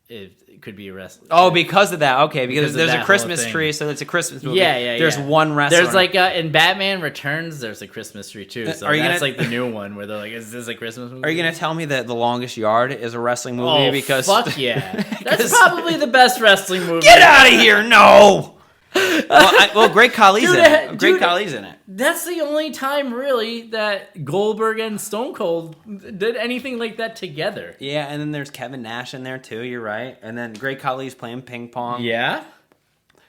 It could be a wrestler. Oh, because of that. Okay, because Because of there's that a whole Christmas thing. tree, so it's a Christmas movie. Yeah. There's one wrestler. There's like in Batman Returns, there's a Christmas tree too. So Are you that's gonna- like the new one where they're like, "Is this a Christmas movie?" Are you gonna tell me that The Longest Yard is a wrestling movie? Oh, Because fuck yeah, that's probably the best wrestling movie. get out of here! No. Well, Great Khali's Dude, in it. Great dude, Khali's in it. That's the only time really that Goldberg and Stone Cold did anything like that together. Yeah, and then there's Kevin Nash in there too. You're right. And then Great Khali's playing ping pong. Yeah.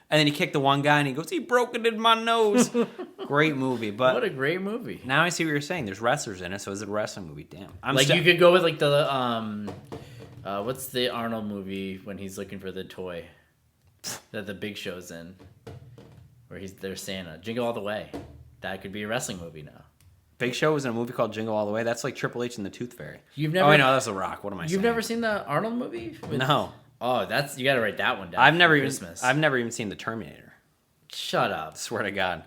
And then he kicked the one guy, and he goes, "He broke it in my nose." Great movie, but What a great movie. now I see what you're saying. There's wrestlers in it, so is it a wrestling movie? Damn. Like you could go with like the what's the Arnold movie when he's looking for the toy that the Big Show's in, where they're Santa. Jingle All the Way. That could be a wrestling movie now. Big Show was in a movie called Jingle All the Way. That's like Triple H and the Tooth Fairy. You've never? Oh, I know that's The Rock. What am I saying? You've never seen the Arnold movie? No, Oh, you got to write that one down. I've for never even. Christmas. I've never even seen The Terminator. Shut up. Swear to God.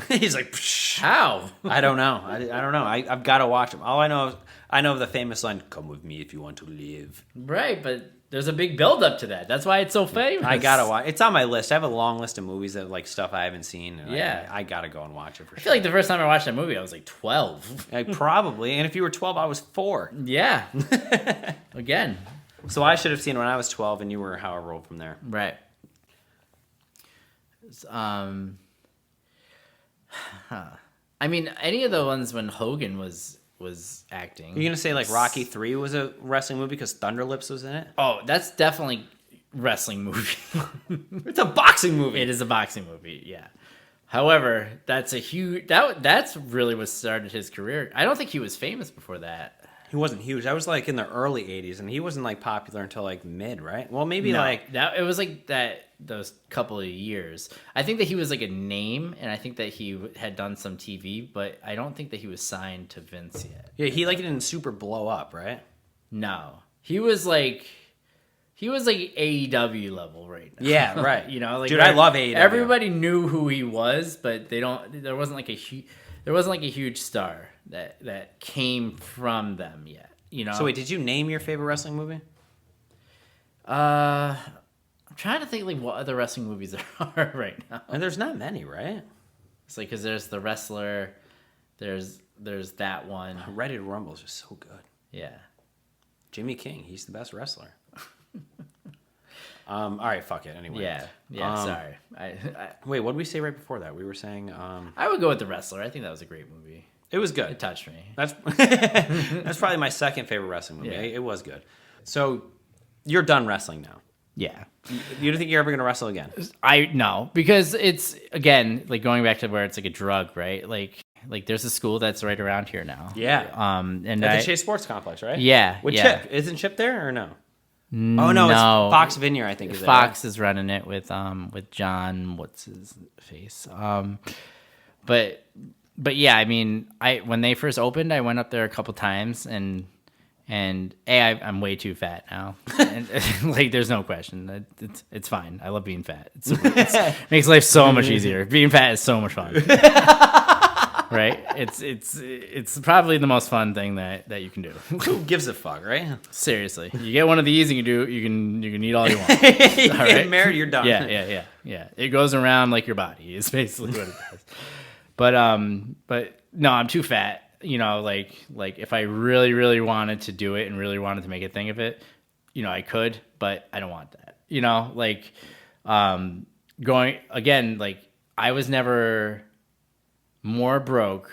He's like, Psh. How? I don't know. I don't know. I've got to watch him. All I know is the famous line, "Come with me if you want to live." Right, but there's a big build up to that. That's why it's so famous. I gotta watch. It's on my list. I have a long list of movies that like stuff I haven't seen. And Yeah. I gotta go and watch it for I sure. feel like the first time I watched that movie, I was like 12. Like, probably. And if you were 12, I was 4. Yeah. Again. So I should have seen it when I was 12, and you were however old from there. Right. I mean, any of the ones when Hogan was acting. You're gonna say like Rocky 3 was a wrestling movie because Thunder Lips was in it? Oh, that's definitely wrestling movie. It's a boxing movie. It is a boxing movie, yeah. However, that's a huge that's really what started his career. I don't think he was famous before that. He wasn't huge. That was like in the early 80s, and he wasn't like popular until like mid, right? Well, maybe No, like that it was like that those couple of years. I think that he was like a name, and I think that he had done some TV, but I don't think that he was signed to Vince yet. yeah, he like didn't super blow up, right? No, he was like AEW level right now. Yeah, right. You know, like Dude, I love AEW. Everybody knew who he was, but there wasn't like a huge star that came from them yet. You know. So wait, did you name your favorite wrestling movie? I'm trying to think like what other wrestling movies there are right now. And there's not many, right? It's like because there's The Wrestler, there's that one. Ready to Rumble is just so good. Yeah. Jimmy King, he's the best wrestler. All right, fuck it. Anyway. Yeah. Sorry. Wait, what did we say right before that? We were saying I would go with The Wrestler. I think that was a great movie. it was good. It touched me. That's that's probably my second favorite wrestling movie. Yeah. It was good. So you're done wrestling now. Yeah. You don't think you're ever gonna wrestle again? No, because it's again like going back to where it's like a drug, right? Like there's a school that's right around here now. Yeah. And At the Chase Sports Complex, right? Yeah. With yeah. Chip. Isn't Chip there or no? Oh no, it's Fox Vineyard, I think is there. Fox is running it with John, what's his face? But yeah, I mean, when they first opened, I went up there a couple times and I'm way too fat now. And, like there's no question. It's fine. I love being fat. It makes life so much easier. Being fat is so much fun. Right? It's probably the most fun thing that you can do. Who gives a fuck, right? Seriously. You get one of these and you can eat all you want. You All get right? married, you're done. Yeah. It goes around like your body. Is basically what it does. But no, I'm too fat. You know, like if I really, really wanted to do it and really wanted to make a thing of it, you know, I could, but I don't want that. You know, like going again, like I was never more broke,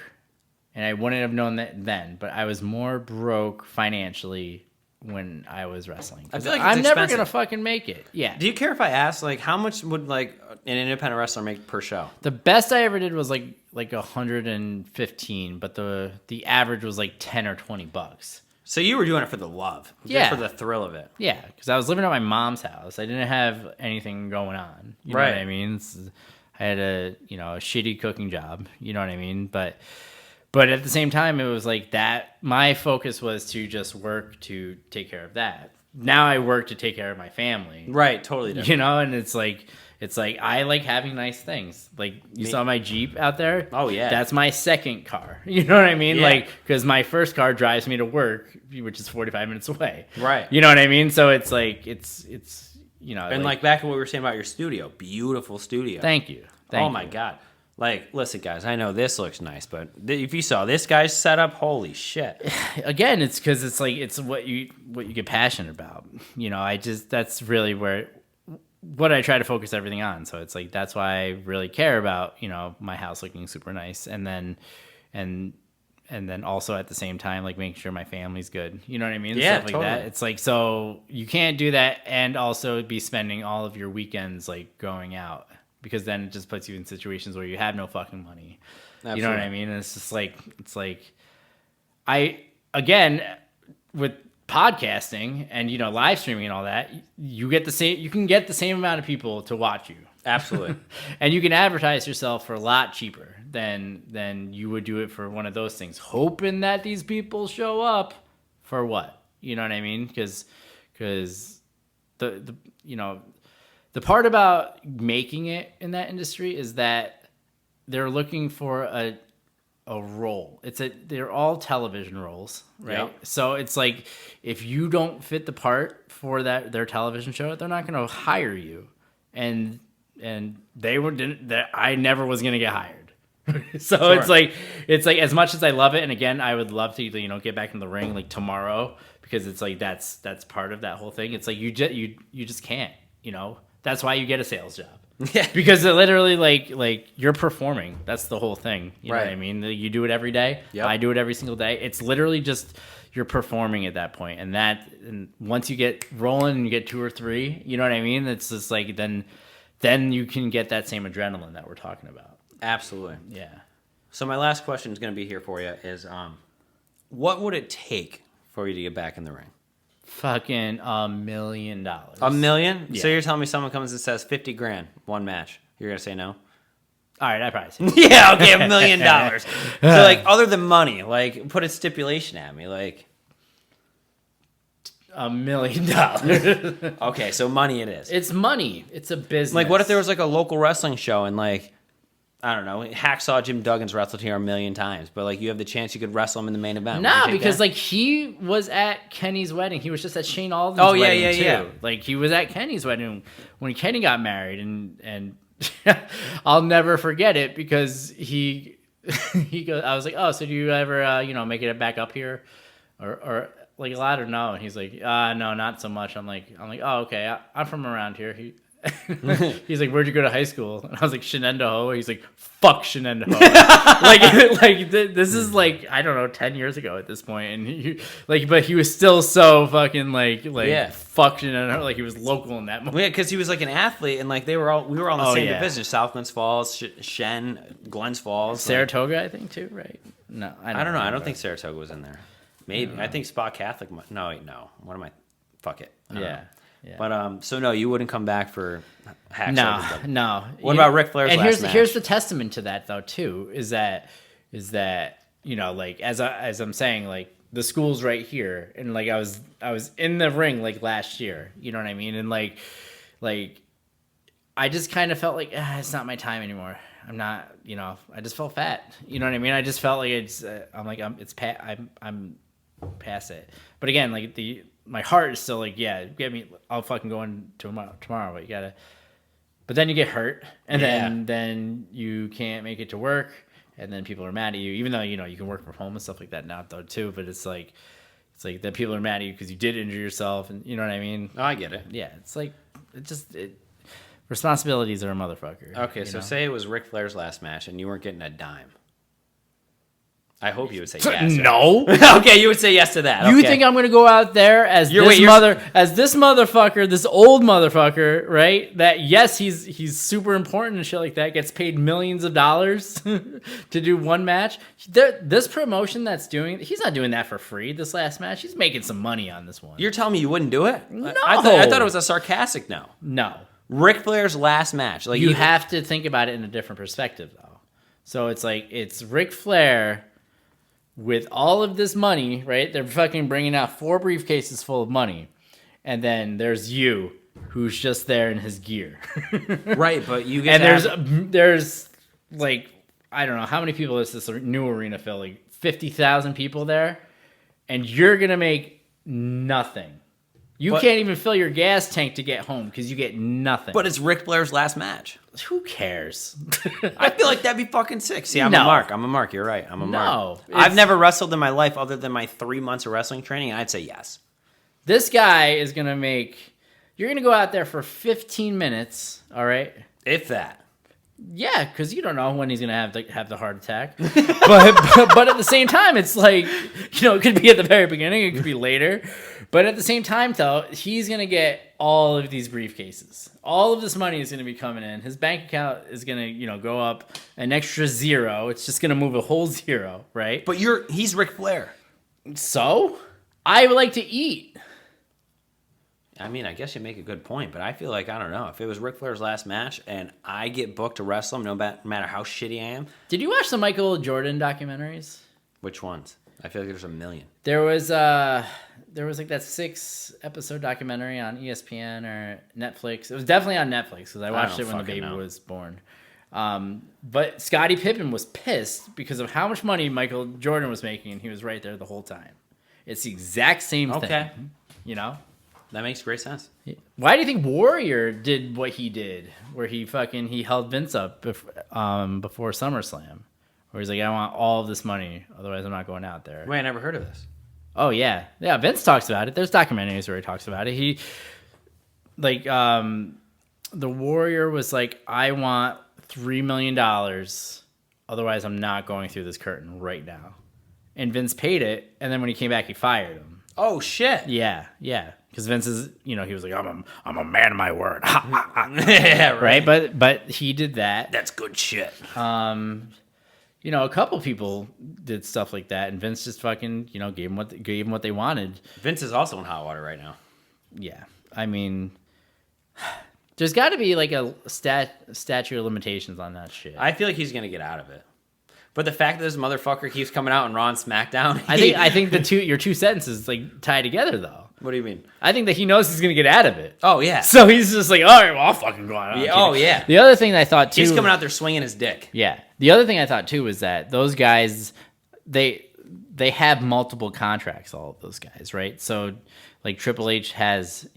and I wouldn't have known that then, but I was more broke financially when I was wrestling. I feel like I'm it's never expensive. gonna fucking make it. Yeah. Do you care if I ask, like, how much would like an independent wrestler make per show? The best I ever did was like 115, but the average was like $10 or $20. So you were doing it for the love, Yeah. just for the thrill of it. Yeah, because I was living at my mom's house. I didn't have anything going on. You know Right. what I mean? I had a shitty cooking job. You know what I mean? But at the same time, it was like that. My focus was to just work to take care of that. Now I work to take care of my family. Right, totally different. You know, and it's like I like having nice things. Like you saw my Jeep out there. Oh, yeah. That's my second car. You know what I mean? Yeah. Like because my first car drives me to work, which is 45 minutes away. Right. You know what I mean? So it's like it's And like back to what we were saying about your studio, beautiful studio. Thank you. Oh my God. Like, listen, guys, I know this looks nice, but if you saw this guy's setup, holy shit. Again, it's because it's like it's what you get passionate about. You know, that's really what I try to focus everything on. So it's like that's why I really care about my house looking super nice, and then also at the same time like making sure my family's good. You know what I mean? Yeah, Stuff like totally. that. It's like so you can't do that and also be spending all of your weekends like going out. Because then it just puts you in situations where you have no fucking money. Absolutely. You know what I mean? And it's just like again with podcasting and live streaming and all that, you can get the same amount of people to watch you. Absolutely. And you can advertise yourself for a lot cheaper than you would do it for one of those things, hoping that these people show up for what? You know what I mean? Because the part about making it in that industry is that they're looking for a role. They're all television roles, right? Yep. So it's like if you don't fit the part for their television show, they're not going to hire you, and I never was going to get hired. So Sure. it's like as much as I love it, and again, I would love to get back in the ring like tomorrow because it's like that's part of that whole thing. It's like you just can't, That's why you get a sales job. Yeah. Because it literally like you're performing. That's the whole thing. You know Right. what I mean? You do it every day. Yep. I do it every single day. It's literally just you're performing at that point. And once you get rolling and you get 2 or 3, you know what I mean? It's just like then you can get that same adrenaline that we're talking about. Absolutely. Yeah. So my last question is going to be here for you is what would it take for you to get back in the ring? Fucking $1 million. $1 million? Yeah. So you're telling me someone comes and says $50,000, one match. You're going to say no? All right, I probably say Yeah, okay, $1 million. So like other than money, like put a stipulation at me, like $1 million. okay, so money it is. It's money. It's a business. Like what if there was like a local wrestling show and like I don't know, Hacksaw Jim Duggan's wrestled here 1,000,000 times, but like you have the chance you could wrestle him in the main event. Would you Nah, take because that? like he was at Kenny's wedding. He was just at Shane Alden's wedding too. Like he was at Kenny's wedding when Kenny got married, and I'll never forget it because he goes. I was like, oh, so do you ever make it back up here, or like a lot or no? And he's like, no, not so much. I'm like, oh, okay, I'm from around here. He's like, where'd you go to high school? And I was like, Shenendaho. He's like, fuck Shenendaho. This is like, I don't know, 10 years ago at this point. And but he was still so fucking fuck Shenendaho. Like he was local in that moment. Yeah, because he was like an athlete, and like we were all in the same yeah. division. South Glens Falls, Glens Falls, Saratoga, I think too, right? No, I don't know. I don't think Saratoga was in there. Maybe I think Spa Catholic. No, wait, no. What am I? Fuck it. I don't know. Yeah. But so no, you wouldn't come back for Hacksaw. No. What about Ric Flair's and last match? here's the testament to that though too is that like as I'm saying like the school's right here and like I was in the ring like last year, you know what I mean, and like I just kind of felt like it's not my time anymore. I'm not, I just felt fat, you know what I mean. I just felt like I'm past it. But again, like my heart is still like, yeah, get me. I'll fucking go in tomorrow. But you gotta. But then you get hurt, and then you can't make it to work, and then people are mad at you. Even though you can work from home and stuff like that now though too. But it's like that people are mad at you because you did injure yourself, and you know what I mean. Oh, I get it. Yeah, it's like responsibilities are a motherfucker. Okay, so say it was Ric Flair's last match, and you weren't getting a dime. I hope you would say yes. No. Okay, you would say yes to that. You Okay. think I'm going to go out there as this motherfucker, this old motherfucker, right? That, yes, he's super important and shit like that, gets paid millions of dollars to do one match. This promotion that's doing, he's not doing that for free, this last match. He's making some money on this one. You're telling me you wouldn't do it? No. I thought it was a sarcastic no. No. Ric Flair's last match. Like You have to think about it in a different perspective, though. So it's Ric Flair with all of this money, right? They're fucking bringing out 4 briefcases full of money. And then there's you, who's just there in his gear. Right, but you get there's like, I don't know, how many people is this new arena fill? Like 50,000 people there? And you're going to make nothing. You can't even fill your gas tank to get home because you get nothing. But it's Ric Flair's last match. Who cares? I feel like that'd be fucking sick. See, I'm a mark. You're right. I'm a mark. I've never wrestled in my life other than my 3 months of wrestling training, and I'd say yes. This guy is going to make... You're going to go out there for 15 minutes, all right? If that. Yeah, because you don't know when he's going to have the heart attack. but at the same time, it's like, it could be at the very beginning. It could be later. But at the same time, though, he's going to get all of these briefcases. All of this money is going to be coming in. His bank account is going to, go up an extra 0. It's just going to move a whole 0, right? But he's Ric Flair. So, I like to eat. I mean, I guess you make a good point, but I feel like, I don't know, if it was Ric Flair's last match and I get booked to wrestle him, no matter how shitty I am. Did you watch the Michael Jordan documentaries? Which ones? I feel like there's a million. There was like that 6-episode documentary on ESPN or Netflix. It was definitely on Netflix because I watched it when the baby was born. But Scottie Pippen was pissed because of how much money Michael Jordan was making, and he was right there the whole time. It's the exact same thing. Okay. That makes great sense. Why do you think Warrior did what he did, where he held Vince up before SummerSlam? Where he's like, I want all of this money, otherwise I'm not going out there. Wait, I never heard of this. Oh, yeah. Yeah, Vince talks about it. There's documentaries where he talks about it. He, the Warrior was like, I want $3 million, otherwise I'm not going through this curtain right now. And Vince paid it, and then when he came back, he fired him. Oh, shit. Yeah. Because Vince is, he was like, I'm a man of my word. Yeah, right? But he did that. That's good shit. A couple people did stuff like that, and Vince just fucking, gave them what they wanted. Vince is also in hot water right now. Yeah. I mean, there's got to be like a statute of limitations on that shit. I feel like he's going to get out of it. But the fact that this motherfucker keeps coming out in Raw and SmackDown... I think your two sentences tie together, though. What do you mean? I think that he knows he's going to get out of it. Oh, yeah. So he's just like, all right, well, I'll fucking go out. Yeah. The other thing that I thought, too... He's coming out there swinging his dick. Yeah. The other thing I thought, too, was that those guys, they have multiple contracts, all of those guys, right? So, like, Triple H has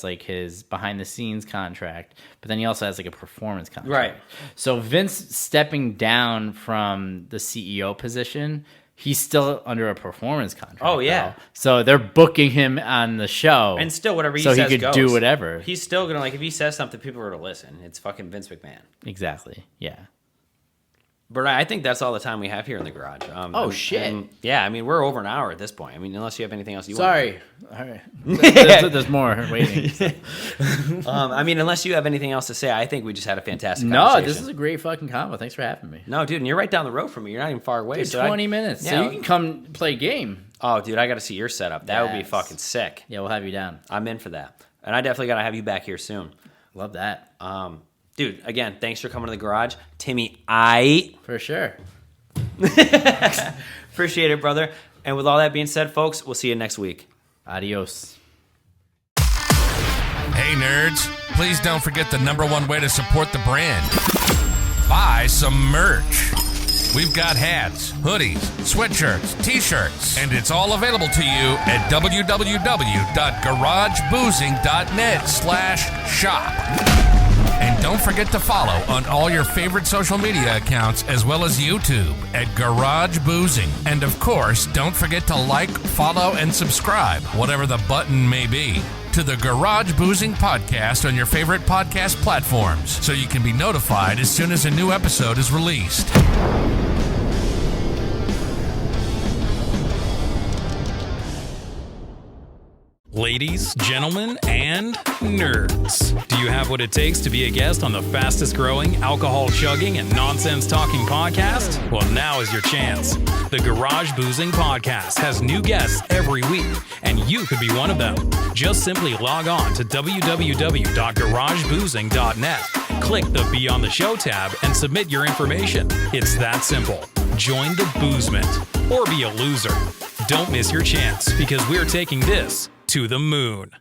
like, his behind-the-scenes contract, but then he also has, like, a performance contract. Right. So Vince stepping down from the CEO position... He's still under a performance contract. Oh, yeah. Though. So they're booking him on the show. And still, whatever he says goes. So he could do whatever. He's still going to, if he says something, people are going to listen. It's fucking Vince McMahon. Exactly. Yeah. But I think that's all the time we have here in the garage. Shit. We're over an hour at this point. I mean, unless you have anything else you want. All right. There's more waiting. Unless you have anything else to say, I think we just had a fantastic conversation. No, this is a great fucking combo. Thanks for having me. No, dude, and you're right down the road from me. You're not even far away. Dude, 20 minutes. Yeah. So you can come play a game. Oh, dude, I got to see your setup. That would be fucking sick. Yeah, we'll have you down. I'm in for that. And I definitely got to have you back here soon. Love that. Dude, again, thanks for coming to the garage. Timmy Aiight. For sure. Appreciate it, brother. And with all that being said, folks, we'll see you next week. Adios. Hey, nerds. Please don't forget the #1 way to support the brand. Buy some merch. We've got hats, hoodies, sweatshirts, t-shirts, and it's all available to you at www.garageboozing.net/shop. And don't forget to follow on all your favorite social media accounts as well as YouTube at Garage Boozing. And of course, don't forget to like, follow, and subscribe, whatever the button may be, to the Garage Boozing Podcast on your favorite podcast platforms so you can be notified as soon as a new episode is released. Ladies, gentlemen, and nerds. Do you have what it takes to be a guest on the fastest growing, alcohol chugging, and nonsense talking podcast? Well, now is your chance. The Garage Boozing Podcast has new guests every week, and you could be one of them. Just simply log on to www.garageboozing.net. Click the Be on the Show tab and submit your information. It's that simple. Join the Boozement or be a loser. Don't miss your chance because we're taking this to the moon.